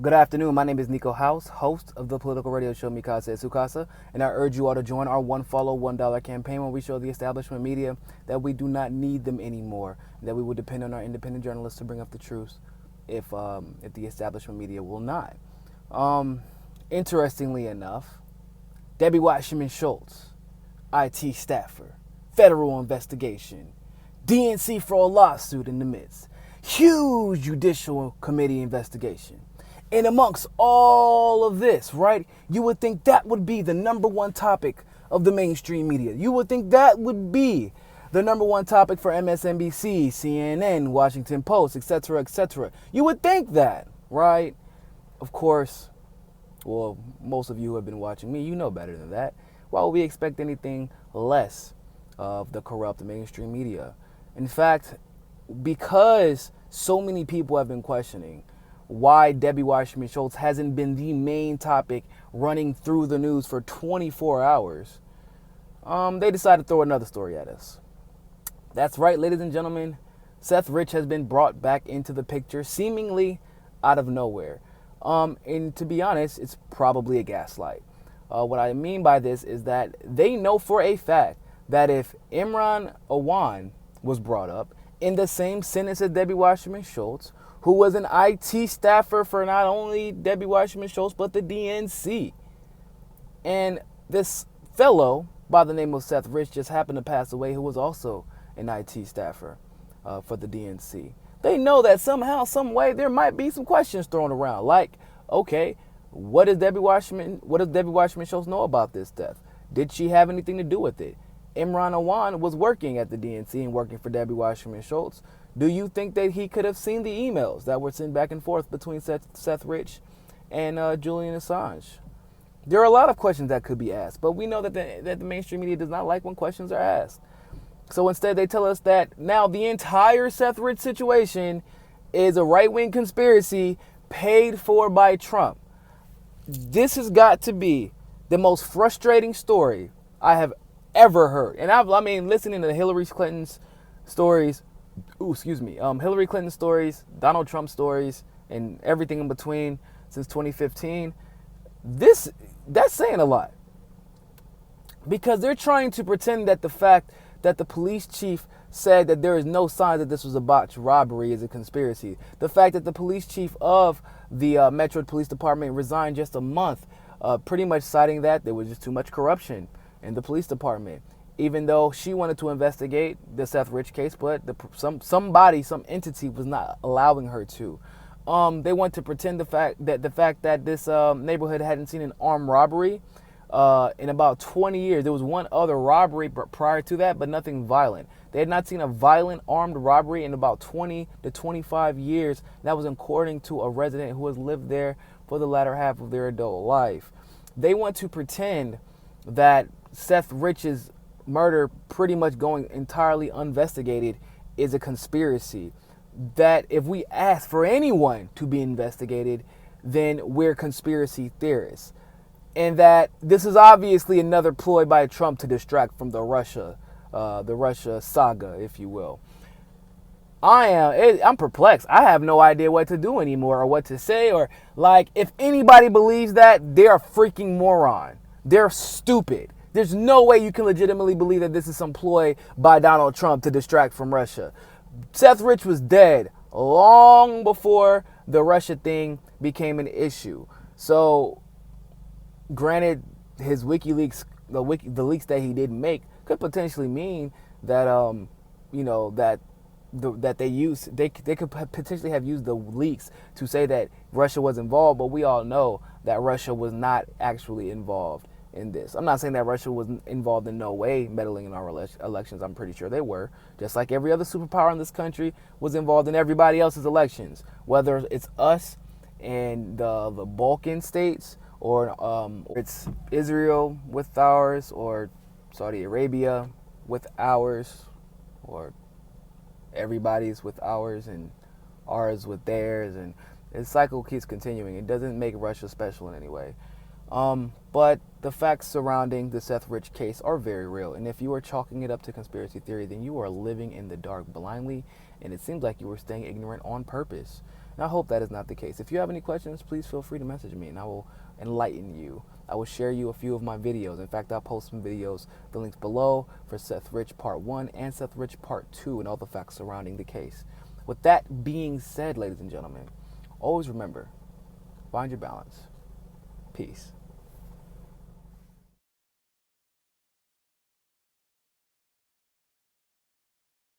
Good afternoon. My name is Niko House, host of the political radio show Mikasa and Sukasa, and I urge you all to join our One Follow, $1 campaign where we show the establishment media that we do not need them anymore, and that we will depend on our independent journalists to bring up the truth if the establishment media will not. Interestingly enough, Debbie Wasserman Schultz, IT staffer, federal investigation, DNC for a lawsuit in the midst, huge judicial committee investigation. And amongst all of this, right, you would think that would be the number one topic of the mainstream media. You would think that would be the number one topic for MSNBC, CNN, Washington Post, etc., etc. You would think that, right? Of course, well, most of you who have been watching me, you know better than that. Why would we expect anything less of the corrupt mainstream media? In fact, because so many people have been questioning why Debbie Wasserman Schultz hasn't been the main topic running through the news for 24 hours, they decided to throw another story at us. That's right, ladies and gentlemen, Seth Rich has been brought back into the picture seemingly out of nowhere. And to be honest, it's probably a gaslight. What I mean by this is that they know for a fact that if Imran Awan was brought up in the same sentence as Debbie Wasserman Schultz, who was an IT staffer for not only Debbie Wasserman Schultz, but the DNC. And this fellow by the name of Seth Rich just happened to pass away, who was also an IT staffer for the DNC. They know that somehow, some way, there might be some questions thrown around. Like, okay, what does Debbie Wasserman Schultz know about this death? Did she have anything to do with it? Imran Awan was working at the DNC and working for Debbie Wasserman Schultz. Do you think that he could have seen the emails that were sent back and forth between Seth Rich and Julian Assange? There are a lot of questions that could be asked, but we know that the mainstream media does not like when questions are asked. So instead, they tell us that now the entire Seth Rich situation is a right-wing conspiracy paid for by Trump. This has got to be the most frustrating story I have ever heard. And I mean, listening to Hillary Clinton's stories, Hillary Clinton stories, Donald Trump stories, and everything in between since 2015, that's saying a lot. Because they're trying to pretend that the fact that the police chief said that there is no sign that this was a botched robbery is a conspiracy. The fact that the police chief of the Metro Police Department resigned just a month, pretty much citing that there was just too much corruption in the police department. Even though she wanted to investigate the Seth Rich case, but some entity was not allowing her to. They want to pretend the fact that this neighborhood hadn't seen an armed robbery in about 20 years. There was one other robbery prior to that, but nothing violent. They had not seen a violent armed robbery in about 20 to 25 years. That was according to a resident who has lived there for the latter half of their adult life. They want to pretend that Seth Rich's murder, pretty much going entirely uninvestigated, is a conspiracy. That if we ask for anyone to be investigated, then we're conspiracy theorists. And that this is obviously another ploy by Trump to distract from the Russia saga, if you will. I'm perplexed. I have no idea what to do anymore or what to say. Or, like, if anybody believes that, they're a freaking moron. They're stupid. There's no way you can legitimately believe that this is some ploy by Donald Trump to distract from Russia. Seth Rich was dead long before the Russia thing became an issue. So, granted, his WikiLeaks, the leaks that he didn't make could potentially mean that that they could potentially have used the leaks to say that Russia was involved, but we all know that Russia was not actually involved in this. I'm not saying that Russia was involved in no way meddling in our elections. I'm pretty sure they were, just like every other superpower in this country was involved in everybody else's elections, whether it's us and the Balkan states, or it's Israel with ours, or Saudi Arabia with ours, or everybody's with ours and ours with theirs, and the cycle keeps continuing. It doesn't make Russia special in any way. But the facts surrounding the Seth Rich case are very real. And if you are chalking it up to conspiracy theory, then you are living in the dark blindly. And it seems like you are staying ignorant on purpose. And I hope that is not the case. If you have any questions, please feel free to message me and I will enlighten you. I will share you a few of my videos. In fact, I'll post some videos, the links below, for Seth Rich Part 1 and Seth Rich Part 2 and all the facts surrounding the case. With that being said, ladies and gentlemen, always remember, find your balance. Peace.